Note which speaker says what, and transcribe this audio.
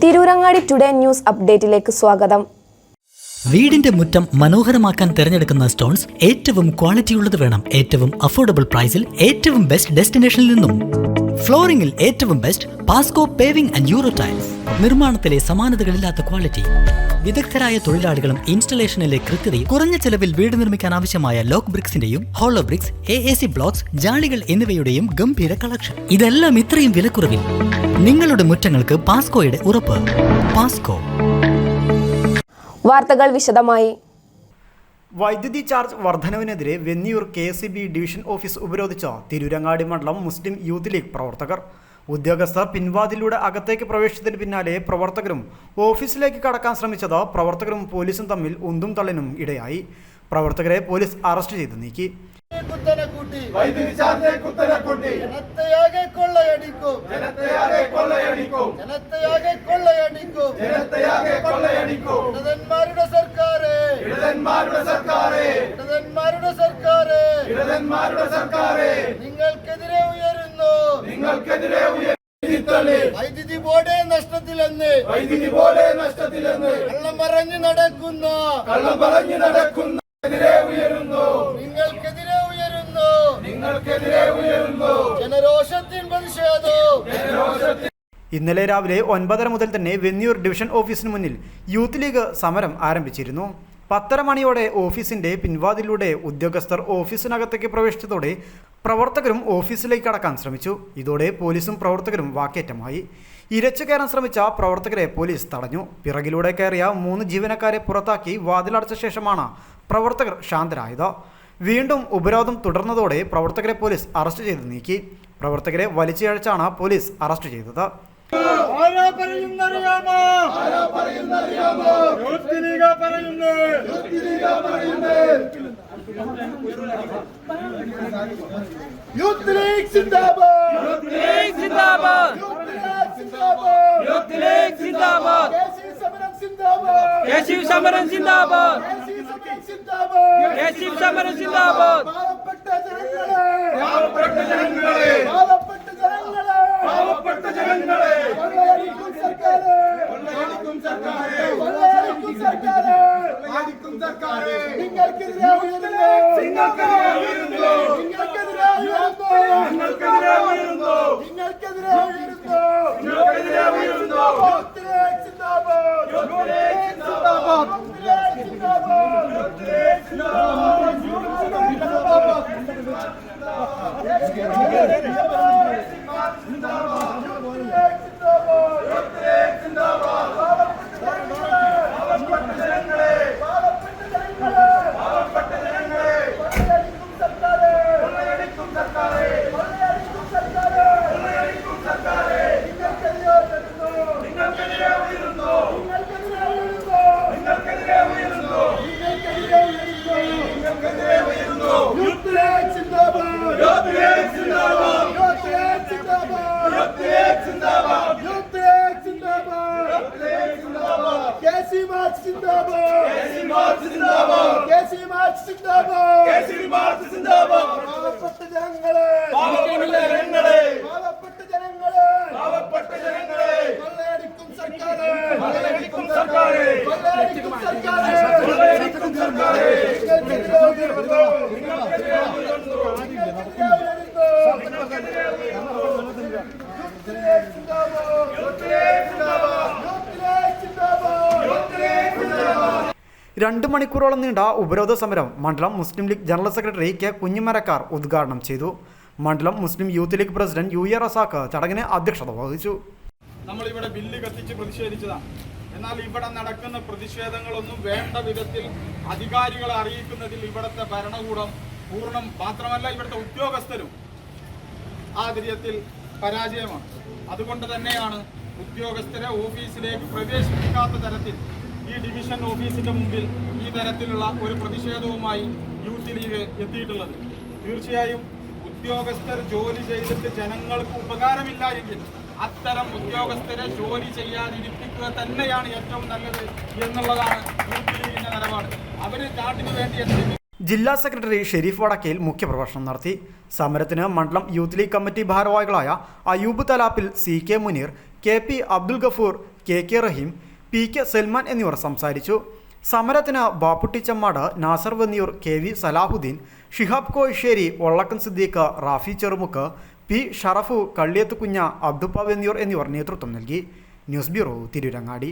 Speaker 1: Tirurangadi today news അപ്ഡേറ്റിലേക്ക് സ്വാഗതം.
Speaker 2: വീടിന്റെ മുറ്റം മനോഹരമാക്കാൻ തിരഞ്ഞെടുക്കുന്ന സ്റ്റോൺസ് ഏറ്റവും ക്വാളിറ്റിയുള്ളത് വേണം. ഏറ്റവും അഫോർഡബിൾ പ്രൈസിൽ ഏറ്റവും ബെസ്റ്റ് ഡെസ്റ്റിനേഷനിൽ നിന്നും. ഫ്ലോറിംഗിൽ ഏറ്റവും best Pasco paving and euro tiles. നിർമ്മാണത്തിലെ സമാനതകളില്ലാത്ത ക്വാളിറ്റി, വിദഗ്ധരായ തൊഴിലാളികളും ഇൻസ്റ്റലേഷനിലെ കൃത്യതയും, കുറഞ്ഞ ചെലവിൽ വീട് നിർമ്മിക്കാൻ ആവശ്യമായ ലോക്ക് ബ്രിക്സിന്റെയും ഹോളോ ബ്രിക്സ്, AAC ബ്ലോക്സ്, ജാളികൾ എന്നിവയുടെയും ഗംഭീര കളക്ഷൻ. ഇതെല്ലാം ഇത്രയും വിലക്കുറവിൽ. നിങ്ങളുടെ മുറ്റങ്ങൾക്ക് പാസ്കോയുടെ ഉറപ്പ്. പാസ്കോ.
Speaker 1: വാർത്തകൾ വിശദമായി.
Speaker 3: വൈദ്യുതി ചാർജ് വർധനവിനെതിരെ വെന്നിയൂർ KSEB ഡിവിഷൻ ഓഫീസ് ഉപരോധിച്ച തിരൂരങ്ങാടി മണ്ഡലം മുസ്ലിം യൂത്ത് ലീഗ് പ്രവർത്തകർ. ഉദ്യോഗസ്ഥർ പിൻവാതിലൂടെ അകത്തേക്ക് പ്രവേശിച്ചതിന് പിന്നാലെ പ്രവർത്തകരും ഓഫീസിലേക്ക് കടക്കാൻ ശ്രമിച്ചത് പ്രവർത്തകരും പോലീസും തമ്മിൽ ഉന്തും തള്ളിനും ഇടയായി. പ്രവർത്തകരെ പോലീസ് അറസ്റ്റ് ചെയ്ത് നീക്കി.
Speaker 4: വൈദ്യുതി ബോർഡ് നഷ്ടത്തിലെന്ന് കള്ളം പറഞ്ഞു നടക്കുന്ന നിങ്ങൾക്കെതിരെ ഉയരുന്നു ജനരോഷത്തിൻ പ്രതിഷേധം.
Speaker 3: ഇന്നലെ രാവിലെ 9:30 മുതൽ തന്നെ വെന്നിയൂർ ഡിവിഷൻ ഓഫീസിന് മുന്നിൽ യൂത്ത് ലീഗ് സമരം ആരംഭിച്ചിരുന്നു. 10:30 മണിയോടെ ഓഫീസിന്റെ പിൻവാതിലൂടെ ഉദ്യോഗസ്ഥർ ഓഫീസിനകത്തേക്ക് പ്രവേശിച്ചതോടെ പ്രവർത്തകരും ഓഫീസിലേക്ക് കടക്കാൻ ശ്രമിച്ചു. ഇതോടെ പോലീസും പ്രവർത്തകരും വാക്കേറ്റമായി. ഇരച്ചു കയറാൻ ശ്രമിച്ച പ്രവർത്തകരെ പോലീസ് തടഞ്ഞു. പിറകിലൂടെ കയറിയ 3 ജീവനക്കാരെ പുറത്താക്കി വാതിലടച്ച ശേഷമാണ് പ്രവർത്തകർ ശാന്തരായത്. വീണ്ടും ഉപരോധം തുടർന്നതോടെ പ്രവർത്തകരെ പോലീസ് അറസ്റ്റ് ചെയ്ത് നീക്കി. പ്രവർത്തകരെ വലിച്ചിഴച്ചാണ് പോലീസ് അറസ്റ്റ് ചെയ്തത്.
Speaker 4: യൂത്ത് ലീഗ് സിന്ദാബാദ്, യൂത്ത് ലീഗ് സിന്ദാബാദ്, യൂത്ത് ലീഗ് സിന്ദാബാദ്, കേശവ് സമരം സിന്ദാബാദ്, കേശവ് സമരം സിന്ദാബാദ്. പാവപ്പെട്ട ജനങ്ങളെ കൊള്ളയടിക്കും സർക്കാരെ. നിങ്ങൾക്കെതിരെ ഉയരുന്നു.
Speaker 3: രണ്ട് മണിക്കൂറോളം നീണ്ട ഉപരോധ സമരം മണ്ഡലം Muslim league general secretary K. Kunhimarakkar ഉദ്ഘാടനം ചെയ്തു. മണ്ഡലം Muslim youth league president UA Razak ചടങ്ങിന് അധ്യക്ഷത വഹിച്ചു.
Speaker 5: നമ്മളിവിടെ ബില്ല് കത്തിച്ച് പ്രതിഷേധിച്ചതാണ്. എന്നാൽ ഇവിടെ നടക്കുന്ന പ്രതിഷേധങ്ങളൊന്നും വേണ്ട വിധത്തിൽ അധികാരികളെ അറിയിക്കുന്നതിൽ ഇവിടുത്തെ ഭരണകൂടം മാത്രമല്ല ഇവിടുത്തെ ഉദ്യോഗസ്ഥരും ആ കാര്യത്തിൽ പരാജയമാണ്. അതുകൊണ്ട് തന്നെയാണ് ഉദ്യോഗസ്ഥരെ ഓഫീസിലേക്ക് പ്രവേശിപ്പിക്കാത്ത തരത്തിൽ ഈ ഡിവിഷൻ ഓഫീസിന്റെ മുമ്പിൽ ഈ തരത്തിലുള്ള ഒരു പ്രതിഷേധവുമായി യൂത്ത് ലീഗ് എത്തിയിട്ടുള്ളത്. തീർച്ചയായും ഉദ്യോഗസ്ഥർ ജോലി ചെയ്തിട്ട് ജനങ്ങൾക്ക് ഉപകാരമില്ല എങ്കിൽ അത്തരം ഉദ്യോഗസ്ഥരെ ജോലി ചെയ്യാതിരിപ്പിക്കുക തന്നെയാണ് ഏറ്റവും നല്ലത് എന്നുള്ളതാണ് യൂത്ത് ലീഗിന്റെ നിലപാട്. അവര് നാട്ടിന് വേണ്ടി
Speaker 3: ജില്ലാ സെക്രട്ടറി ഷെരീഫ് വടക്കേൽ മുഖ്യപ്രഭാഷണം നടത്തി. സമരത്തിന് മണ്ഡലം യൂത്ത് ലീഗ് കമ്മിറ്റി ഭാരവാഹികളായ Ayub Thalappil, CK Munir, KP Abdul Gafoor, K Rahim, PK Salman എന്നിവർ സംസാരിച്ചു. സമരത്തിന് ബാപ്പുട്ടിച്ചമ്മാട്, നാസർ വെന്നിയൂർ, KV സലാഹുദ്ദീൻ, ഷിഹാബ് കോഴിശ്ശേരി, ഒള്ളക്കൻ സിദ്ദീഖ്, റാഫി ചെറുമുക്ക്, P ഷറഫു, കള്ളിയത്ത് കുഞ്ഞ, അബ്ദുപ്പ വെന്നിയൂർ എന്നിവർ നേതൃത്വം നൽകി. News bureau, Tirurangadi.